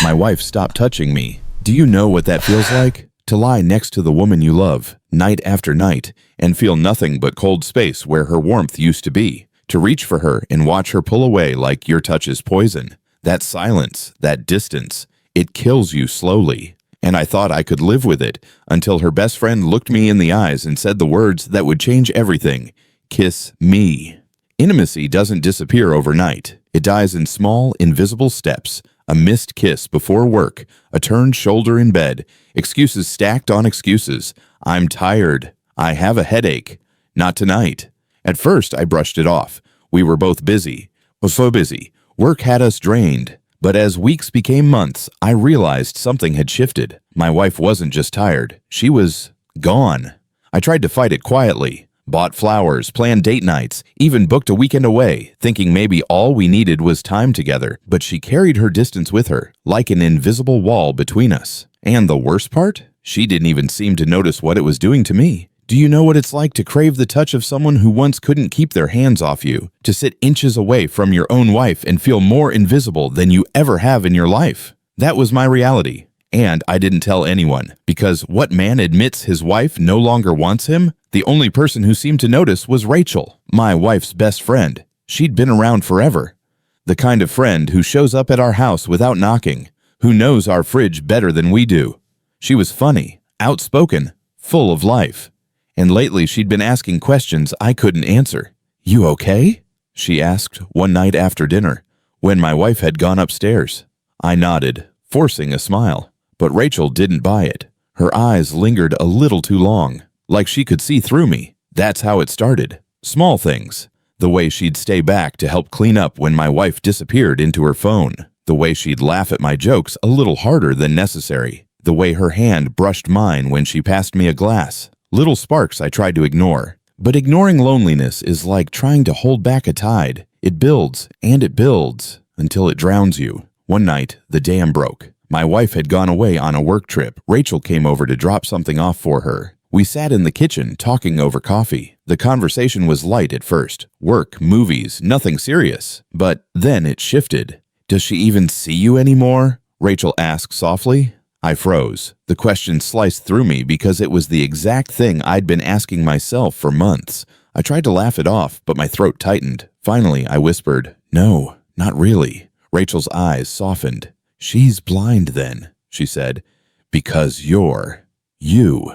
My wife stopped touching me. Do you know what that feels like? To lie next to the woman you love, night after night, and feel nothing but cold space where her warmth used to be. To reach for her and watch her pull away like your touch is poison. That silence, that distance, it kills you slowly. And I thought I could live with it until her best friend looked me in the eyes and said the words that would change everything. Kiss me. Intimacy doesn't disappear overnight. It dies in small, invisible steps. A missed kiss before work, a turned shoulder in bed, excuses stacked on excuses. I'm tired. I have a headache. Not tonight. At first, I brushed it off. We were both busy. So busy. Work had us drained. But as weeks became months, I realized something had shifted. My wife wasn't just tired. She was gone. I tried to fight it quietly. Bought flowers, planned date nights, even booked a weekend away, thinking maybe all we needed was time together. But she carried her distance with her, like an invisible wall between us. And the worst part? She didn't even seem to notice what it was doing to me. Do you know what it's like to crave the touch of someone who once couldn't keep their hands off you? To sit inches away from your own wife and feel more invisible than you ever have in your life? That was my reality. And I didn't tell anyone, because what man admits his wife no longer wants him? The only person who seemed to notice was Rachel, my wife's best friend. She'd been around forever. The kind of friend who shows up at our house without knocking, who knows our fridge better than we do. She was funny, outspoken, full of life. And lately she'd been asking questions I couldn't answer. "You okay?" she asked one night after dinner, when my wife had gone upstairs. I nodded, forcing a smile. But Rachel didn't buy it. Her eyes lingered a little too long, like she could see through me. That's how it started. Small things. The way she'd stay back to help clean up when my wife disappeared into her phone. The way she'd laugh at my jokes a little harder than necessary. The way her hand brushed mine when she passed me a glass. Little sparks I tried to ignore. But ignoring loneliness is like trying to hold back a tide. It builds and it builds until it drowns you. One night, the dam broke. My wife had gone away on a work trip. Rachel came over to drop something off for her. We sat in the kitchen talking over coffee. The conversation was light at first. Work, movies, nothing serious. But then it shifted. "Does she even see you anymore?" Rachel asked softly. I froze. The question sliced through me because it was the exact thing I'd been asking myself for months. I tried to laugh it off, but my throat tightened. Finally, I whispered, "No, not really." Rachel's eyes softened. "She's blind then," she said, "because you're you."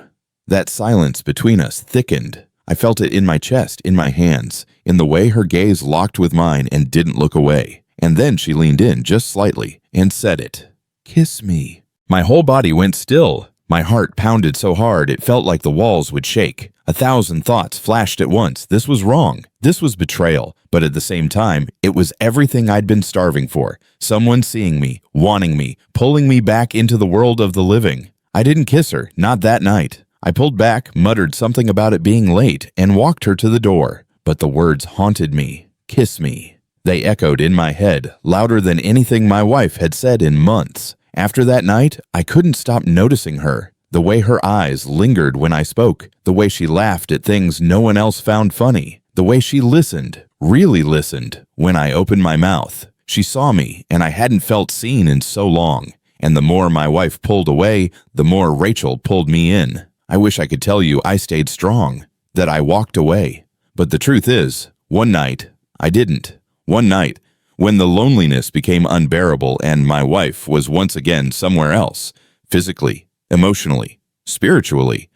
That silence between us thickened. I felt it in my chest, in my hands, in the way her gaze locked with mine and didn't look away. And then she leaned in just slightly and said it. "Kiss me." My whole body went still. My heart pounded so hard it felt like the walls would shake. 1,000 thoughts flashed at once. This was wrong. This was betrayal. But at the same time, it was everything I'd been starving for. Someone seeing me, wanting me, pulling me back into the world of the living. I didn't kiss her, not that night. I pulled back, muttered something about it being late, and walked her to the door. But the words haunted me. "Kiss me." They echoed in my head, louder than anything my wife had said in months. After that night, I couldn't stop noticing her. The way her eyes lingered when I spoke, the way she laughed at things no one else found funny, the way she listened, really listened, when I opened my mouth. She saw me, and I hadn't felt seen in so long. And the more my wife pulled away, the more Rachel pulled me in. I wish I could tell you I stayed strong, that I walked away. But the truth is, one night, I didn't. One night, when the loneliness became unbearable and my wife was once again somewhere else, physically, emotionally, spiritually,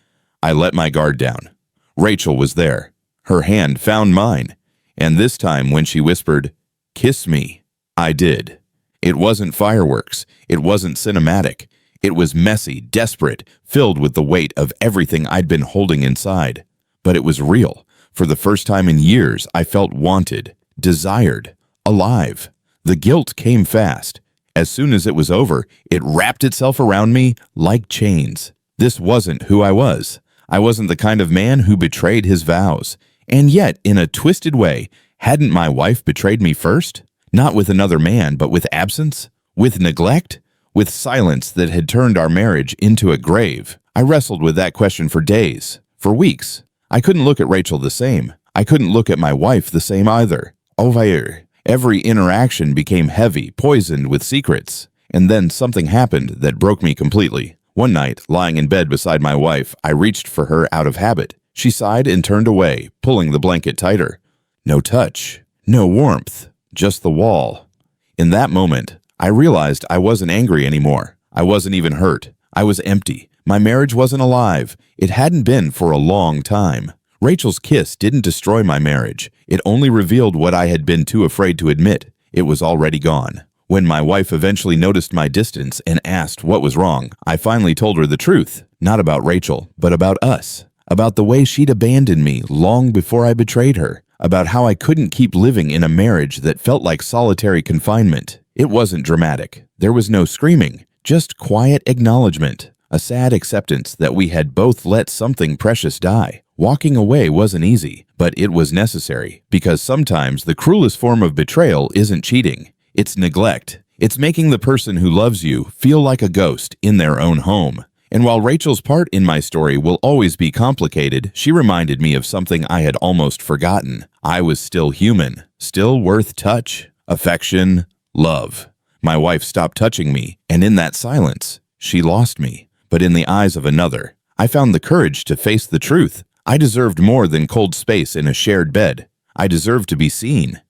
I let my guard down. Rachel was there. Her hand found mine. And this time when she whispered, "Kiss me," I did. It wasn't fireworks. It wasn't cinematic. It was messy, desperate, filled with the weight of everything I'd been holding inside. But it was real. For the first time in years, I felt wanted, desired, alive. The guilt came fast. As soon as it was over, it wrapped itself around me like chains. This wasn't who I was. I wasn't the kind of man who betrayed his vows. And yet, in a twisted way, hadn't my wife betrayed me first? Not with another man, but with absence? With neglect? With silence that had turned our marriage into a grave? I wrestled with that question for days, for weeks. I couldn't look at Rachel the same. I couldn't look at my wife the same either. Every interaction became heavy, poisoned with secrets. And then something happened that broke me completely. One night, lying in bed beside my wife, I reached for her out of habit. She sighed and turned away, pulling the blanket tighter. No touch, no warmth, just the wall. In that moment, I realized I wasn't angry anymore. I wasn't even hurt. I was empty. My marriage wasn't alive. It hadn't been for a long time. Rachel's kiss didn't destroy my marriage. It only revealed what I had been too afraid to admit. It was already gone. When my wife eventually noticed my distance and asked what was wrong, I finally told her the truth. Not about Rachel, but about us. About the way she'd abandoned me long before I betrayed her. About how I couldn't keep living in a marriage that felt like solitary confinement. It wasn't dramatic. There was no screaming, just quiet acknowledgement. A sad acceptance that we had both let something precious die. Walking away wasn't easy, but it was necessary, because sometimes the cruelest form of betrayal isn't cheating. It's neglect. It's making the person who loves you feel like a ghost in their own home. And while Rachel's part in my story will always be complicated, she reminded me of something I had almost forgotten. I was still human, still worth touch, affection, love. My wife stopped touching me, and in that silence, she lost me. But in the eyes of another, I found the courage to face the truth. I deserved more than cold space in a shared bed. I deserved to be seen,